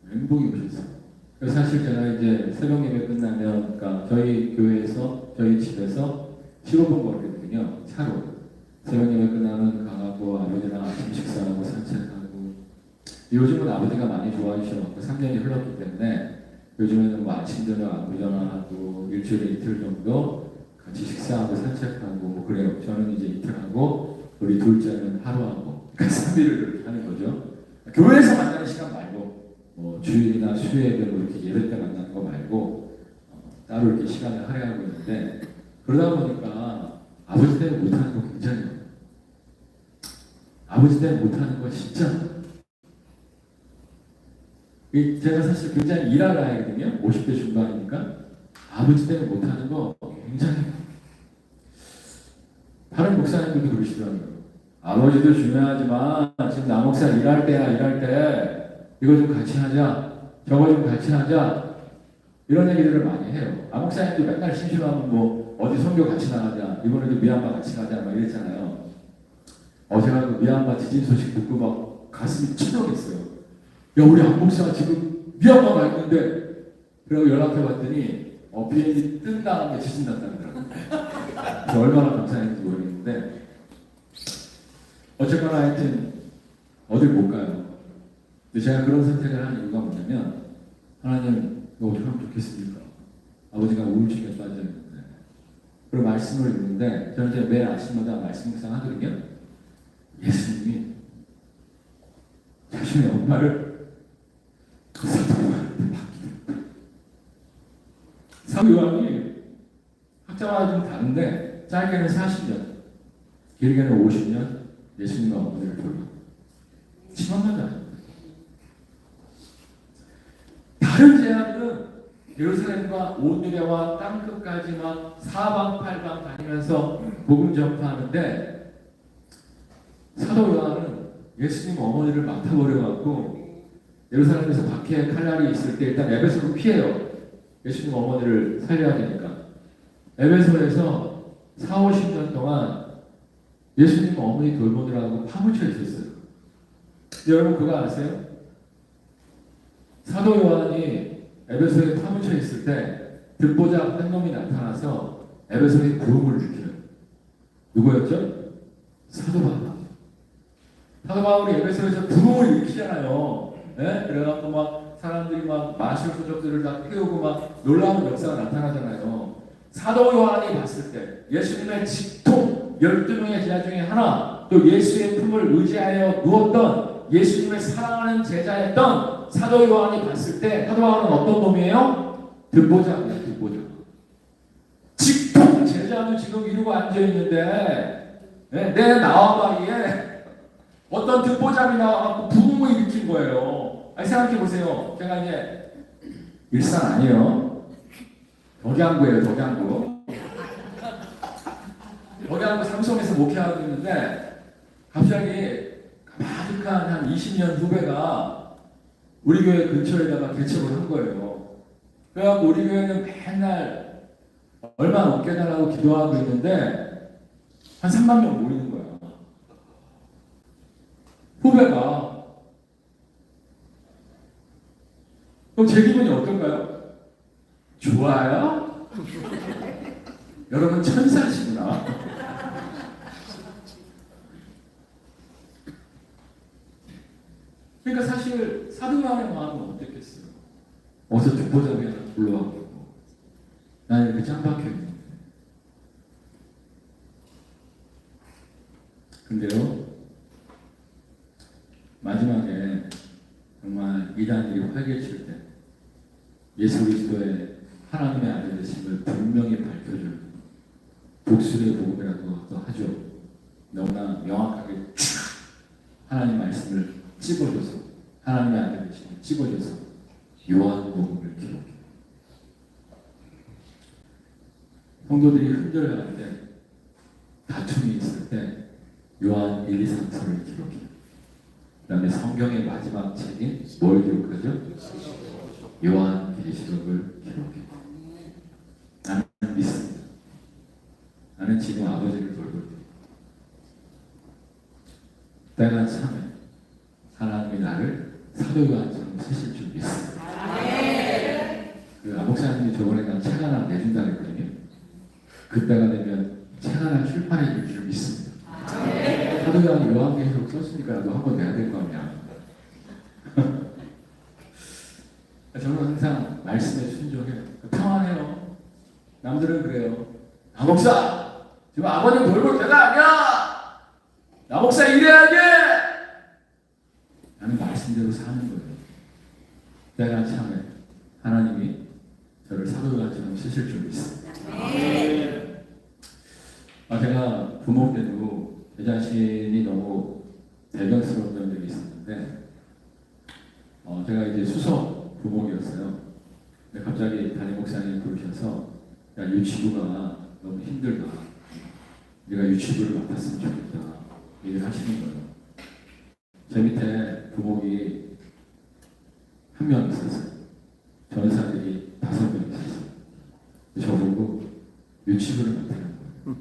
멘붕이 오셨어요. 그래서 사실 제가 이제 새벽 예배 끝나면, 그러니까 저희 교회에서 저희 집에서 15분 걸거든요. 차로. 새벽 예배 끝나면 가고 아버지랑 아침 식사하고 산책하고. 요즘은 아버지가 많이 좋아하셔서 3년이 흘렀기 때문에 요즘에는 뭐 아침 저녁 안부 전화하고 일주일에 이틀 정도 같이 식사하고 산책하고 뭐 그래요. 저는 이제 이틀 하고 우리 둘째는 하루 하고 그러니까 3일을 이렇게 하는 거죠. 교회에서 만나는 시간 말고 뭐 주일이나 수요일에 뭐 이렇게 예배 때 만나는 거 말고 따로 이렇게 시간을 할애하고 있는데 그러다 보니까 아버지 때문에 못하는 거 굉장히 많아요. 아버지 때문에 못하는 거 진짜 제가 사실 굉장히 일하러 가거든요. 50대 중반이니까 아버지 때문에 못하는 거 굉장히 다른 목사님들도 그러시더라고요. 아버지도 중요하지만 지금 남목사 일할 때야 일할 때 이거 좀 같이 하자 저거 좀 같이 하자 이런 얘기들을 많이 해요. 남목사님도 맨날 심심하면 뭐 어디 선교 같이 나가자 이번에도 미얀마 같이 가자 막 이랬잖아요. 제가 그 미얀마 지진 소식 듣고 막 가슴이 철렁했어요. 야 우리 안목사가 지금 미얀마 가 있는데 그리고 연락해봤더니 비행기 뜬 다음에 지진 났다더라고요. 얼마나 감사했는지 모르겠는데 어쨌거나 하여튼 어딜 못 가요. 근데 제가 그런 선택을 한 이유가 뭐냐면 하나님 이거 어떻게 하면 좋겠습니까? 아버지가 우울증에 빠져있는데 그리고 말씀을 읽는데 저는 이제 매일 아침마다 말씀 묵상하거든요. 예수님이 자신의 엄마를 사도 요한이 학자마다 좀 다른데 짧게는 40년, 길게는 50년 예수님과 어머니를 돌려 심한가지 아닙니다. 다른 제자들은 예루살렘과 온 유대와 땅끝까지 막 사방팔방 다니면서 복음 전파하는데 사도 요한은 예수님 어머니를 맡아버려갖고 예루살렘에서 박해 칼날이 있을 때 일단 에베소로 피해요. 예수님 어머니를 살려야 되니까. 에베소에서 4, 50년 동안 예수님 어머니 돌보느라고 파묻혀 있었어요. 여러분 그거 아세요? 사도 요한이 에베소에 파묻혀 있을 때 듣보잡 한 놈이 나타나서 에베소의 부흥을 일으켜요. 누구였죠? 사도 바울. 사도 바울이 에베소에서 부흥을 일으키잖아요. 네? 그래갖고 막 사람들이 막 마술 소적들을 다 태우고 막 놀라운 역사가 나타나잖아요. 사도 요한이 봤을 때 예수님의 직통 12명의 제자 중에 하나 또 예수의 품을 의지하여 누웠던 예수님을 사랑하는 제자였던 사도 요한이 봤을 때 사도 요한은 어떤 놈이에요? 듣보잡이에요. 듣보잡. 직통 제자도 지금 이러고 앉아있는데 네? 내 나와바리에 어떤 듣보잡이 나와갖고 부흥을 일으킨 거예요. 아니 생각해보세요. 제가 이제 일산 아니에요. 덕양구예요. 덕양구. 덕양구 삼성에서 목회하고 있는데 갑자기 가득한 한 20년 후배가 우리 교회 근처에다가 개척을 한 거예요. 그래갖고 우리 교회는 맨날 얼마 넘게 달라고 기도하고 있는데 한 3만 명 모이는 거예요. 후배가. 그럼 제 기분이 어떨까요? 좋아요? 여러분 천사시구나. 그러니까 사실 사도 요한의 마음은 어땠겠어요? 어서 듣보잡이 하나 불러와고 나는 이렇게 짱박혀 있는데. 근데요 마지막에 정말 이단들이 활개칠 때 예수 그리스도의 하나님의 아들 계심을 분명히 밝혀줄 독수리의 복음이라고 또 하죠. 너무나 명확하게 하나님 말씀을 찝어줘서 하나님의 아들 계심을 찝어줘서 요한복음을 기록해요. 성도들이 흔들어갈 때, 다툼이 있을 때 요한 1, 2, 3서를 기록해요. 그 다음에 성경의 마지막 책인 뭘 기록하죠? 요한 계시록을 기록해요. 나는 믿습니다. 나는 지금 아버지를 돌볼 때 때가 참에 하나님이 나를 사도 요한처럼 쓰실 줄 믿습니다. 그 아목사님이 저번에 난 책 하나 내준다 그랬거든요. 그때가 되면 책 하나 출판해 줄 줄 믿습니다. 사도 요한계시록 썼으니까라도 한번 내야 될 거 아니야. 저는 항상 말씀에 순종해요. 평안해요. 남들은 그래요. 아목사! 지금 아버님 돌볼 때가 아니야! 아목사 일해야지! 나는 말씀대로 사는 거예요. 때가 참에 하나님이 저를 사도요한처럼 쓰실 줄 믿습니다. 제가 부모 때도 제 자신이 너무 대견스러운 점들이 있었는데 제가 이제 수석 부목이었어요. 근데 갑자기 담임 목사님이 부르셔서 야, 유치부가 너무 힘들다. 네가 유치부를 맡았으면 좋겠다. 얘기를 하시는 거예요. 제 밑에 부목이 한 명 있었어요. 전사들이 5명 있었어요. 저보고 유치부를 맡으라는 거예요.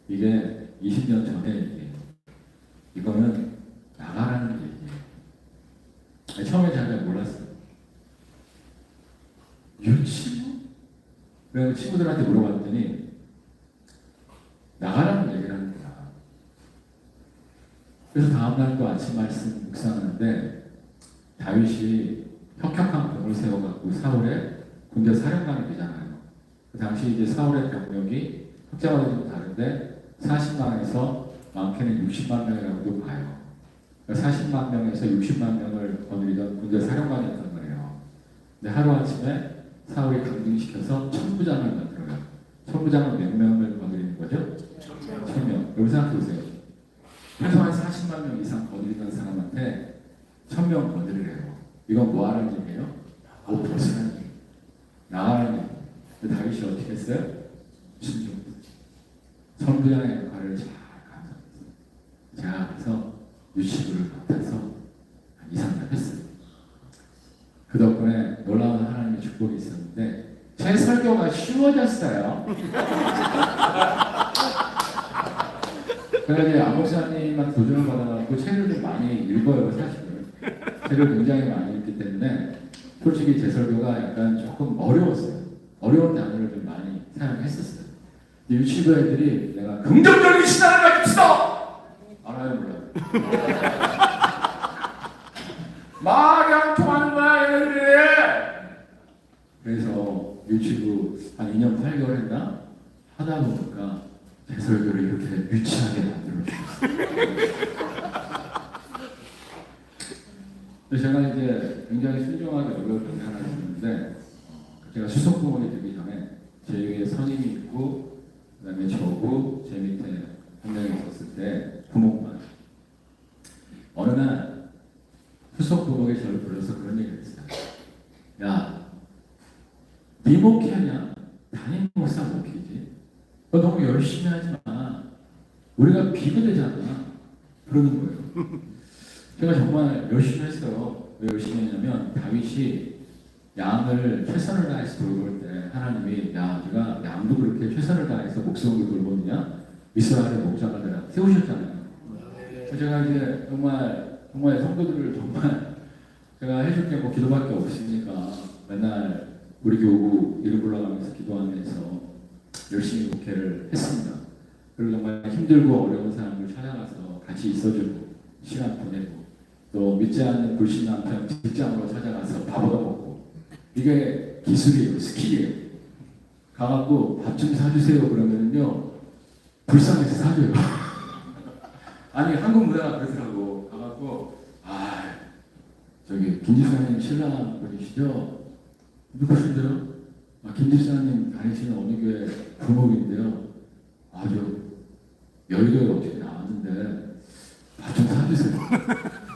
이게 20년 전의 얘기예요. 이거는 나가라는 얘기예요. 처음에 잘 몰랐어요. 유치부? 그래서 친구들한테 물어봤더니 나가라는 얘기를 하는 거야. 그래서 다음날 또 아침 말씀 묵상하는데 다윗이 혁혁한 병을 세워갖고 사울의 군대 사령관이 되잖아요. 그 당시 이제 사울의 병력이 흑자마다 좀 다른데 40만에서 많게는 60만 명이라고도 봐요. 40만 명에서 60만 명을 거느리던 군대 사령관이었단 말이에요. 근데 하루아침에 사울이 강등시켜서 천부장을 만들어요. 천부장은 몇 명을 거느리는 거죠? 1000명. 여기 생각해보세요. 최소한 40만 명 이상 거느리던 사람한테 1000명 거느리래요. 이건 뭐 하는 얘기예요? 벗으라는 얘기. 나가라는 얘기. 근데 다윗이 어떻게 했어요? 순종. 천부장의 역할을 잘 감당했어요. 제가 그래서 유치부를 맡아서 한 2, 3년 했어요. 그 덕분에 놀라운 하나님의 축복이 있었는데 제 설교가 쉬워졌어요. 그래서 이제 아목사님만 도전을 받아가지고 책을 좀 많이 읽어요, 사실은. 책을 굉장히 많이 읽기 때문에 솔직히 제 설교가 약간 조금 어려웠어요. 어려운 단어를 좀 많이 사용했었어요. 유치부 애들이 내가 긍정적인 신앙을 가집시다! 알아요, 몰라요? 막 통하는 거야, 얘들이! 그래서 유치부 한 2년 8개월 했나? 하다 보니까 제 설교를 이렇게 유치하게 만들어주셨어요. 제가 이제 굉장히 순종하게 어려웠던 게 하나 있었는데 제가 수석부목이 되기 전에 제 위에 선임이 있고 그 다음에 저고 제 밑에 한 명이 있었을 때 부목만 어느 날 수석부목이 저를 불러서 그런 얘기를 했어요. 야, 네 목회하냐? 담임 목사 목회지. 너 너무 열심히 하지 마. 우리가 비교되잖아. 그러는 거예요. 제가 정말 열심히 했어요. 왜 열심히 했냐면 다윗이 양을 최선을 다해서 돌볼 때 하나님이 야, 네가 양도 그렇게 최선을 다해서 목숨을 돌보느냐? 이스라엘의 목자가 내가 세우셨잖아요. 제가 이제 정말 성도들을 정말 제가 해줄 게 뭐 기도밖에 없으니까 맨날 우리 교구 이름 불러가면서 기도하면서 열심히 목회를 했습니다. 그리고 정말 힘들고 어려운 사람들 찾아가서 같이 있어주고 시간 보내고 또 믿지 않는 불신 남편 직장으로 찾아가서 밥 얻어먹고 이게 기술이에요. 스킬이에요. 가갖고 밥 좀 사주세요 그러면요 불쌍해서 사줘요. 아니 한국 문화가 그러더라고. 가갖고 저기 김지사님 신랑 분이시죠? 누구신데요? 김 집사님 다니시는 어느 교회 부목인데요. 아주 여의도에 어떻게 나왔는데 밥 좀 사주세요.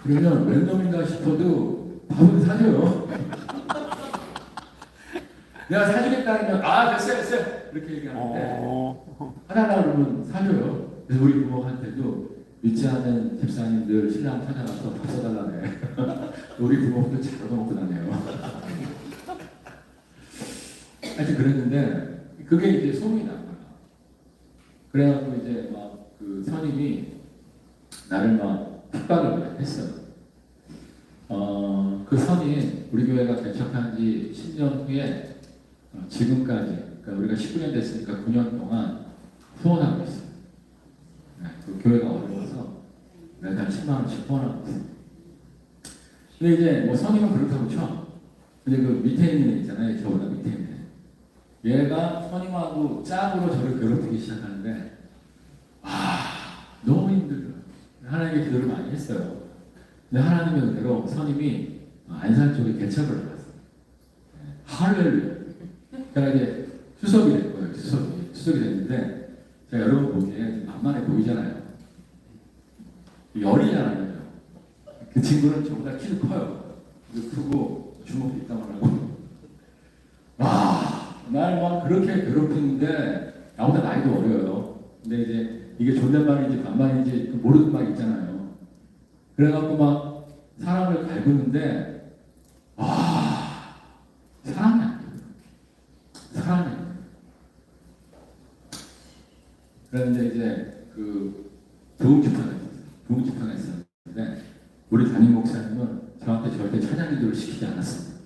그러면 웬 놈인가 싶어도 밥은 사줘요. 내가 사주겠다면 됐어요 이렇게 얘기하는데 하달라고 그러면 사줘요. 그래서 우리 부모한테도 믿지 않는 집사님들 신랑 찾아가서 밥 사달라네. 우리 부모도 잘 얻어먹고 다녀요. 하여튼 그랬는데 그게 이제 소문이 난 거야. 그래갖고 이제 막 그 선임이 나를 막 핍박을 했어요. 그 선임 우리 교회가 개척한 지 10년 후에 지금까지 그러니까 우리가 19년 됐으니까 9년 동안 후원하고 있어요. 그 교회가 어려워서 매달 10만 원씩 후원하고 있어요. 근데 이제 뭐 선임은 그렇다고 쳐. 근데 그 밑에 있는 애 있잖아요. 저보다 밑에 있는 애. 얘가 선임하고 짝으로 저를 괴롭히기 시작하는데 너무 힘들어요. 하나님께 기도를 많이 했어요. 근데 하나님의 은혜로 선임이 안산 쪽에 개척을 해봤어요. 할렐루야. 그러니까 이제 수석이 된 거예요. 수석이 됐는데 제가 여러분 보기에 만만해 보이잖아요. 열이잖아요. 그 친구는 저보다 키도 커요. 크고 주먹도 있다고 하고 날 막 그렇게 괴롭히는데 나보다 나이도 어려요. 근데 이제 이게 존댓말인지 반말인지 모르는 말 있잖아요. 그래갖고 막 사람을 갈구는데 사람이 안 돼요. 사람이 안 돼요. 그런데 이제 그 좋은 집회가 있었는데 우리 담임 목사님은 저한테 절대 찬양 기도를 시키지 않았습니다.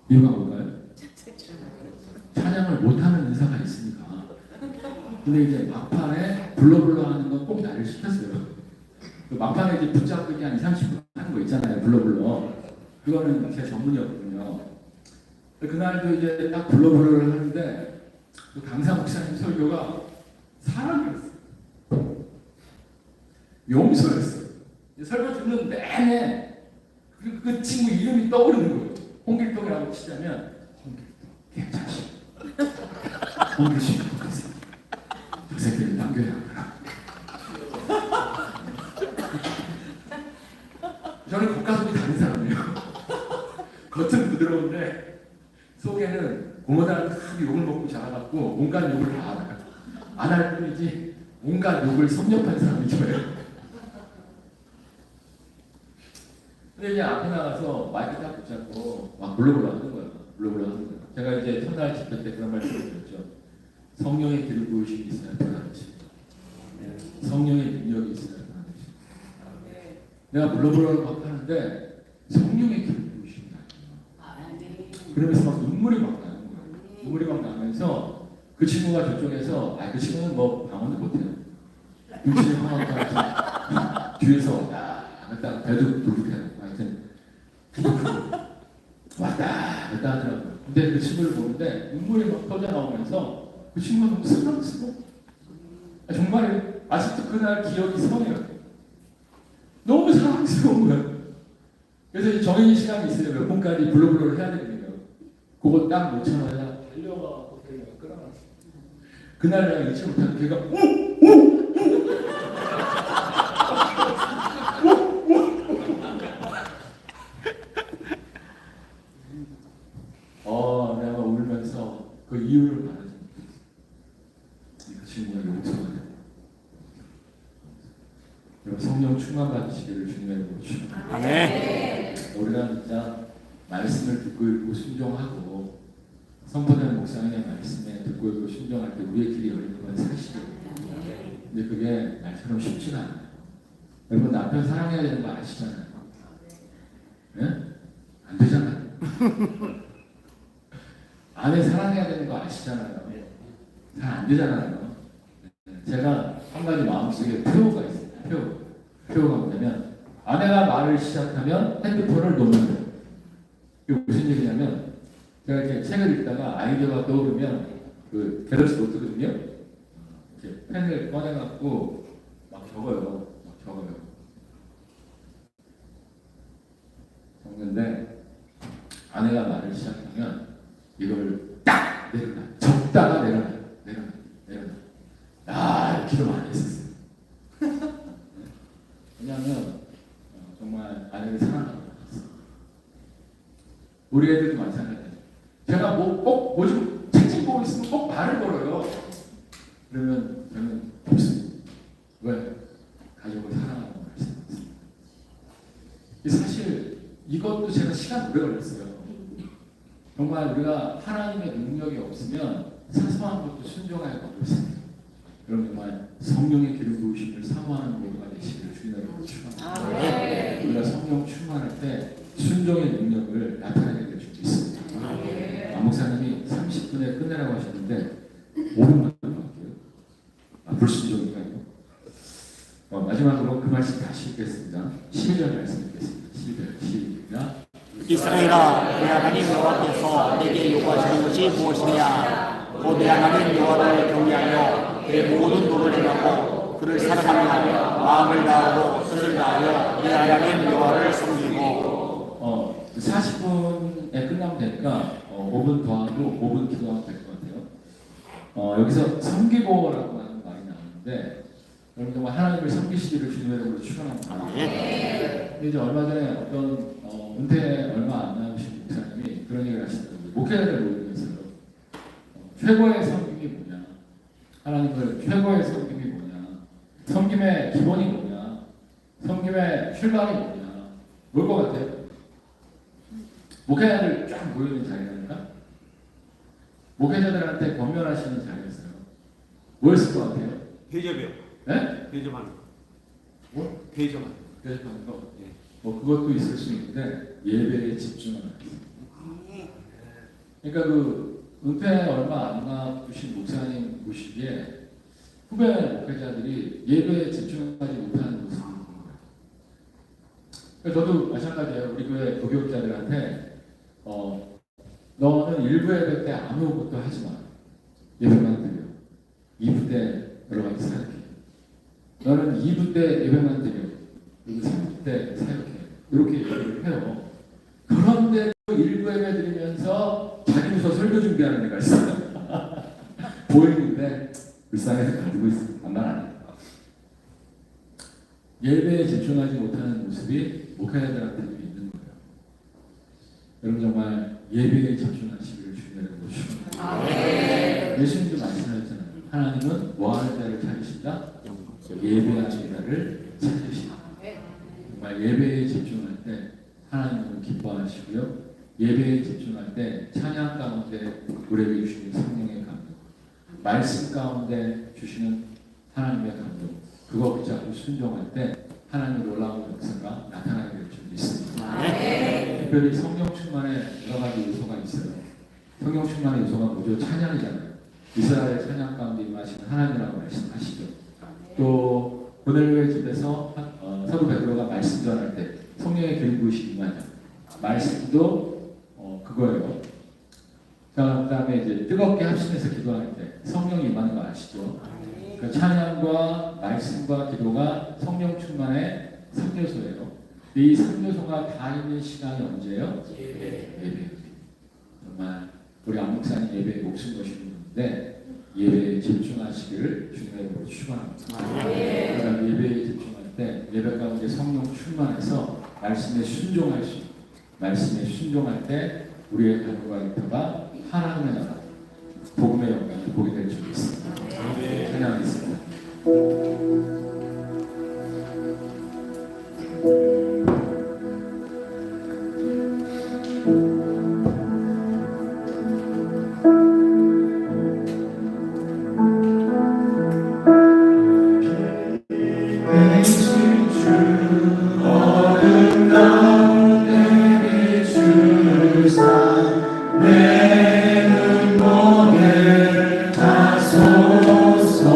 이유가 뭘까요? 찬양을 못하는 은사가 있으니까. 근데 이제 막판에 불러불러 하는 건 꼭 나를 시켰어요. 그 막판에 이제 붙잡기 한 2, 30분 하는 거 있잖아요. 불러불러. 그거는 제 전문이었거든요. 그날도 이제 딱 불러불러를 하는데 그 강사 목사님 설교가 사랑이었어요. 용서였어요. 설교 듣는 내내 그 친구 이름이 떠오르는 거예요. 홍길동이라고 치자면 홍길동 괜찮지. 홍길동 저 새끼를 남겨야 하구나. 저는 겉가속이 다른 사람이에요. 겉은 부드러운데 속에는 고모들한테 크게 욕을 먹고 자라갖고 온갖 욕을 다 알아요. 안 할 뿐이지 온갖 욕을 섭렵한 사람이 저예요. 근데 이제 앞에 나가서 마이크 딱 붙잡고 막 불러불러 하는 거예요. 불러불러 하는 거예요. 제가 이제 첫날 집회 때 그런 말씀을 드렸죠. 성령의 길을 보여주기 있어야 변하지. 성령의 능력이 있어야 변하지. 내가 불러불러 막 하는데 성령의 길을 보여주시는 거예요. 그러면서 막 눈물이 막 나는 거예요. 눈물이 막 나면서 그 친구가 저쪽에서 그 친구는 뭐 방언도 못해요. 유치원 방언과 뒤에서 왔다 배도 부르게 하여튼 왔다 갔다 하더라고요. 근데 그 친구를 보는데 눈물이 막 터져 나오면서 그 친구가 너무 사랑스러워. 정말 아직도 그날 기억이 선해요. 너무 사랑스러운 거예요. 그래서 정해진 시간이 있어요. 몇 분까지 불러불러를 해야 되거든요. 그거 딱 놓쳐놔야 달려가고 끌어놨어. 그날 내가 잊지 못하는 걔가 내가 울면서 그 이유를 말하지 못했어. 그 친구가 용서가 돼. 여러분 성령 충만 받으시기를 주님의 이름으로 축원합니다. 아멘. 우리가 진짜 말씀을 듣고 읽고 순종하고 선포되는 목사님의 말씀에 듣고 읽고 순종할 때 우리의 길이 열리는 건 사실이에요. 근데 그게 말처럼 쉽지가 않아요. 여러분 남편 사랑해야 되는 거 아시잖아요. 네? 안 되잖아요. 아내 사랑해야 되는 거 아시잖아요. 잘 안 되잖아요. 제가 한 가지 마음속에 표가 있어요. 표가 뭐냐면 아내가 말을 시작하면 핸드폰을 놓는 거예요. 이게 무슨 얘기냐면 제가 이렇게 책을 읽다가 아이디어가 떠오르면 그 갤럭시 노트거든요. 이렇게 펜을 꺼내갖고 막 적어요. 적는데 아내가 말을 시작하면 이걸 딱 내려놔. 적다가 내려놔. 기도 많이 했었어요. 왜냐하면 정말 아내를 사랑하는 것 같았어요. 우리 애들도 마찬가지예요. 제가 뭐 좀 책찍 보고 있으면 꼭 말을 걸어요. 그러면 저는 없습니다. 왜? 가족을 사랑하는 말씀이었습니다. 사실 이것도 제가 시간 오래 걸렸어요. 정말 우리가 하나님의 능력이 없으면 사소한 것도 순종하기가 어렵습니다. 여러분 정말 성령의 기름 부으심을 사모하는 모두가 되시기를 주님으로 축원합니다. 우리가 성령 충만할 때 순종의 능력을 나타내게 될 줄 믿습니다. 목사님이 30분에 끝내라고 하셨는데 5분만 할게요. 불순종인가요? 마지막으로 그 말씀 다시 읽겠습니다. 12절 말씀 읽겠습니다. 12절 시작. 이스라엘아, 내 하나님 여호와께서 내게 요구하시는 것이 무엇이냐? 곧 내 하나님 여호와를 경외하여 내 모든 도를 행하고 그를 사랑하며 마음을 다하고 뜻을 다하여 내 하나님 여호와를 섬기고. 40분에 끝나면 되니까 5분 더하고 5분 기도하면 될 것 같아요. 여기서 섬기고라고 하는 말이 나오는데 여러분 정말 하나님을 섬기시기를 주님의 이름으로 축원합니다. 이제 얼마 전에 어떤 은퇴 얼마 안 남으신 목사님이 그런 얘기를 하시더라고요. 목회자들 모이면서요. 최고의 섬김이 뭐냐? 하나님을 최고의 섬김이 뭐냐? 섬김의 기본이 뭐냐? 섬김의 출발이 뭐냐? 뭘 것 같아요? 목회자들 쫙 모이는 자리라니까? 목회자들한테 권면하시는 자리였어요. 뭐였을 것 같아요? 대접이요. 네? 대접하는 거. 뭐? 대접하는 거. 대접하는 거? 예. 그것도 있을 수 있는데 예배에 집중하는 거예요. 그러니까 그 은퇴 얼마 안 남으신 목사님 보시기에 후배 목회자들이 예배에 집중하지 못하는 모습을 보는 거예요. 그러니까 저도 마찬가지예요. 우리 교회 교육자들한테 너는 일부 예배 때 아무것도 하지 마. 예배만 드려. 2부 때 여러 가지 사역해. 너는 2부 때 예배만 드려. 그리고 3부 때 사역해. 이렇게 얘기를 해요. 그런데 일부 예배 드리면서 자기 부서 설교 준비하는 애가 있어요. 보이는데 불쌍해서 가지고 있어요. 반말 안 해요. 예배에 집중하지 못하는 모습이 목회자들한테 있는 거예요. 여러분 정말 예배에 집중하시기를 주님으로 축원합니다. 예수님도 말씀하셨잖아요. 하나님은 뭐하는 자를 찾으신다? 예배하는 자를 찾으신다. 정말 예배에 집중할 때 하나님은 기뻐하시고요. 예배에 집중할 때 찬양 가운데 우리에게 주시는 성령의 감동, 말씀 가운데 주시는 하나님의 감동, 그거 붙잡고 순종할 때 하나님의 놀라운 역사가 나타나게 될 줄 믿습니다. 특별히 성령 충만의 여러 가지 요소가 있어요. 성령 충만의 요소가 뭐죠? 찬양이잖아요. 이스라엘 찬양 가운데 임하시는 하나님이라고 말씀하시죠. 또 고넬료의 집에서 사도 베드로가 말씀 전할 때 성령의 기름 부으심이 임하죠. 말씀도 그거예요. 자, 그다음에 이제 뜨겁게 합심해서 기도할 때 성령이 임하는 거 아시죠? 그 찬양과 말씀과 기도가 성령 충만의 3요소예요. 이 3요소가 다 있는 시간이 언제예요? 예배. 정말 우리 안 목사님 예배에 목숨 거시는 분인데 예배에 집중하시기를 주님의 이름으로 축원합니다. 그러니까 예배에 집중할 때 예배 가운데 성령 충만해서 말씀에 순종할 수 있고 말씀에 순종할 때 우리의 가족과 일터가 하나님의 나라 복음의 영광을 보게 될 줄 믿습니다. 찬양하겠습니다. 내 눈목에 다소서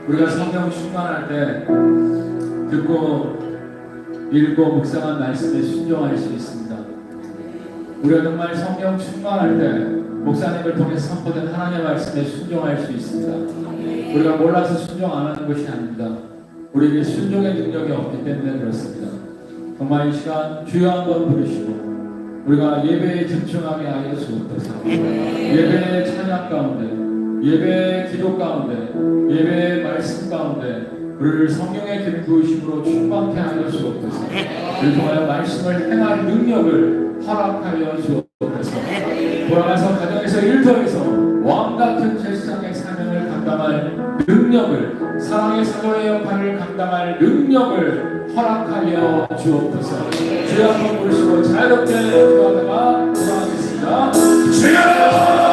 우리가 성령 충만할 때 듣고 읽고 묵상한 말씀에 순종할 수 있습니다. 우리가 정말 성령 충만할 때 목사님을 통해 선포된 하나님의 말씀에 순종할 수 있습니다. 우리가 몰라서 순종 안 하는 것이 아닙니다. 우리에게 순종의 능력이 없기 때문에 그렇습니다. 정말 이 시간 주여 한번 부르시고 우리가 예배에 집중하게 하여 주옵소서. 예배의 찬양 가운데, 예배의 기도 가운데, 예배의 말씀 가운데 우리를 성령의 기름 부으심으로 충만케 하여 주옵소서. 그를 통하여 말씀을 행할 능력을 허락하여 주옵소서. 돌아가서 가정에서 일터에서 왕 같은 제사장의 사명을 감당할 능력을, 사랑의 사도의 역할을 감당할 능력을 허락하여 주옵소서. 주여 한번 부르시고 자유롭게 기도하다가 기도하겠습니다. 주여!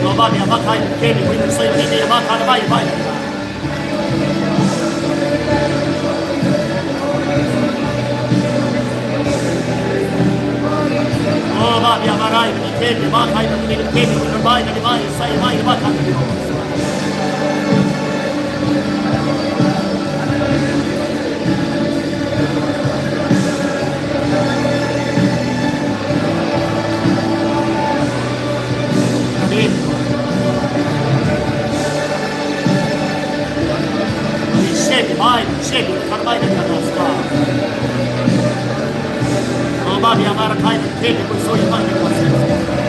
Lo 마비아 마카이 케미 우리는 서이니 마카나 바이 바이 마비아 마라이 케미 마카이 우리는 케미 우리는 바이 바이 사이 바이 마카나 Scegli, ormai del nostro. Ma mi amare kai che con suoi mani quasi.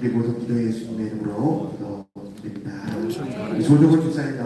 우리 모두 기도해 예수님의 이름으로 기도드립니다. 조정훈 집사님